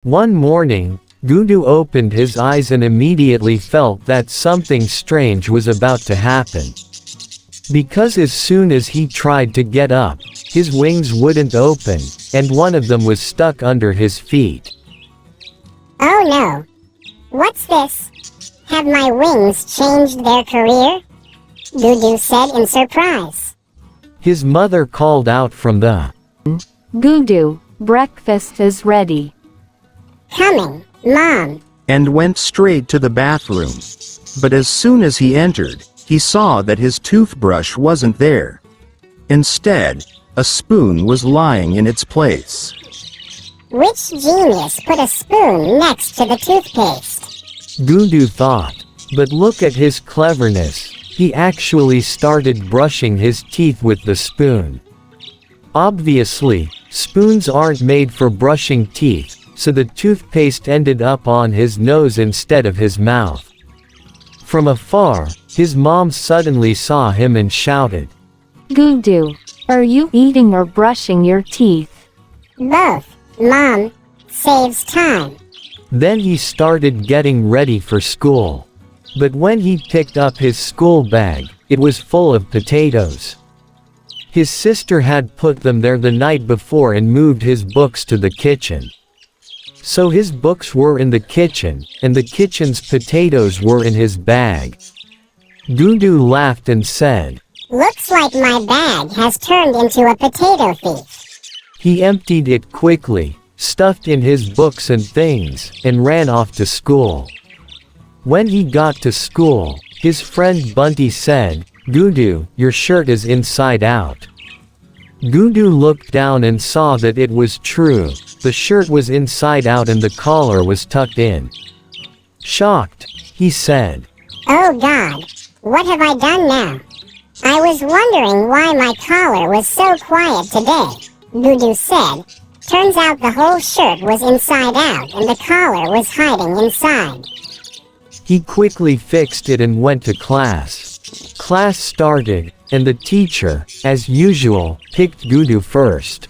One morning, Gudu opened his eyes and immediately felt that something strange was about to happen. Because as soon as he tried to get up, his wings wouldn't open, and one of them was stuck under his feet. Oh no! What's this? Have my wings changed their career? Gudu said in surprise. His mother called out from the Gudu, breakfast is ready. Coming, Mom. And went straight to the bathroom. But as soon as he entered, he saw that his toothbrush wasn't there. Instead, a spoon was lying in its place. Which genius put a spoon next to the toothpaste? Gudu thought. But look at his cleverness. He actually started brushing his teeth with the spoon. Obviously, spoons aren't made for brushing teeth, so the toothpaste ended up on his nose instead of his mouth. From afar, his mom suddenly saw him and shouted, Gudu, are you eating or brushing your teeth? Both, Mom. Saves time. Then he started getting ready for school. But when he picked up his school bag, it was full of potatoes. His sister had put them there the night before and moved his books to the kitchen. So his books were in the kitchen, and the kitchen's potatoes were in his bag. Gudu laughed and said, Looks like my bag has turned into a potato thief. He emptied it quickly, stuffed in his books and things, and ran off to school. When he got to school, his friend Bunty said, Gudu, your shirt is inside out. Gudu looked down and saw that it was true. The shirt was inside out and the collar was tucked in. Shocked, he said, Oh God, what have I done now? I was wondering why my collar was so quiet today, Gudu said. Turns out the whole shirt was inside out and the collar was hiding inside. He quickly fixed it and went to class. Class started, and the teacher, as usual, picked Gudu first.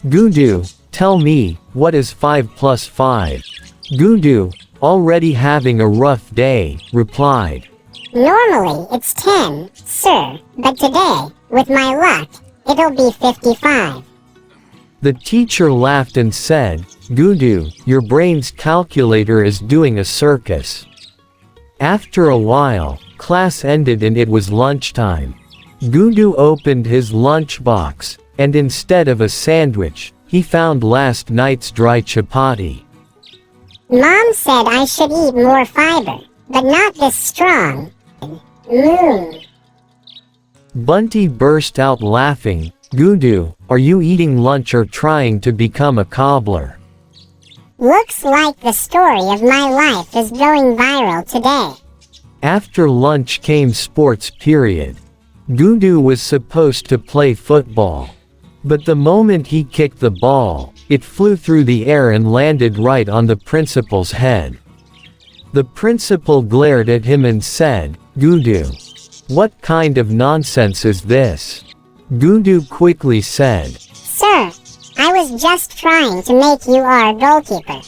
Gudu, tell me, what is 5 plus 5? Gudu, already having a rough day, replied. Normally it's 10, sir, but today, with my luck, it'll be 55. The teacher laughed and said, Gudu, your brain's calculator is doing a circus. After a while, class ended and it was lunchtime. Gudu opened his lunchbox, and instead of a sandwich, he found last night's dry chapati. Mom said I should eat more fiber, but not this strong. Bunty burst out laughing. Gudu, are you eating lunch or trying to become a cobbler? Looks like the story of my life is going viral today. After lunch came sports period. Gudu was supposed to play football. But the moment he kicked the ball, it flew through the air and landed right on the principal's head. The principal glared at him and said, Gudu, what kind of nonsense is this? Gudu quickly said, Sir, I was just trying to make you our goalkeeper.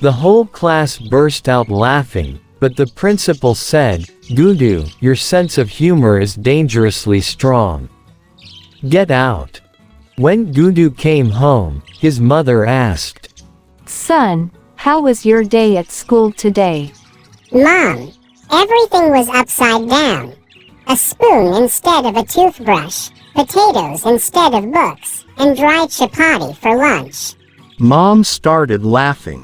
The whole class burst out laughing, but the principal said, Gudu, your sense of humor is dangerously strong. Get out. When Gudu came home, his mother asked, Son, how was your day at school today? Mom, everything was upside down. A spoon instead of a toothbrush, potatoes instead of books, and dry chapati for lunch. Mom started laughing.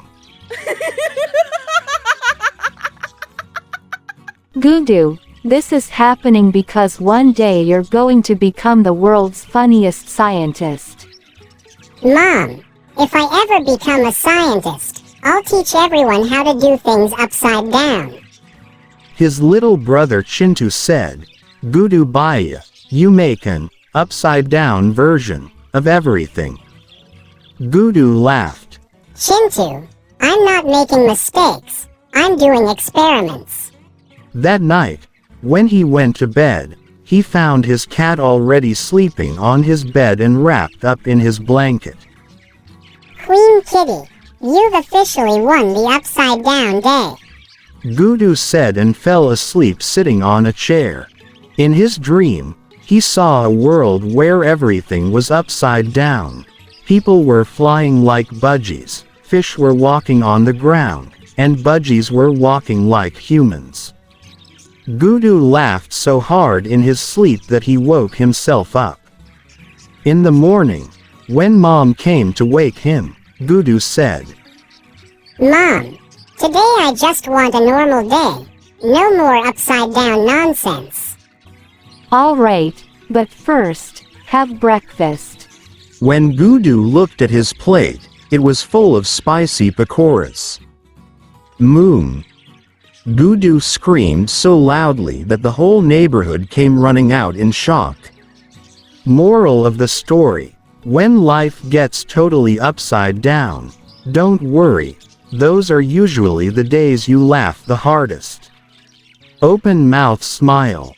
Gudu, this is happening because one day you're going to become the world's funniest scientist. Mom, if I ever become a scientist, I'll teach everyone how to do things upside down. His little brother Chintu said, Gudu Bhaiya, you make an upside-down version of everything. Gudu laughed. Chintu, I'm not making mistakes. I'm doing experiments. That night, when he went to bed, he found his cat already sleeping on his bed and wrapped up in his blanket. Queen Kitty, You've officially won the upside down day. Gudu said and fell asleep sitting on a chair. In his dream, he saw a world where everything was upside down. People were flying like budgies, fish were walking on the ground, and budgies were walking like humans. Gudu laughed so hard in his sleep that he woke himself up. In the morning, when Mom came to wake him, Gudu said, Mom, today I just want a normal day. No more upside down nonsense. Alright, but first, have breakfast. When Gudu looked at his plate, it was full of spicy pakoras. Moom! Gudu screamed so loudly that the whole neighborhood came running out in shock. Moral of the story: when life gets totally upside down, don't worry, those are usually the days you laugh the hardest. Open mouth smile.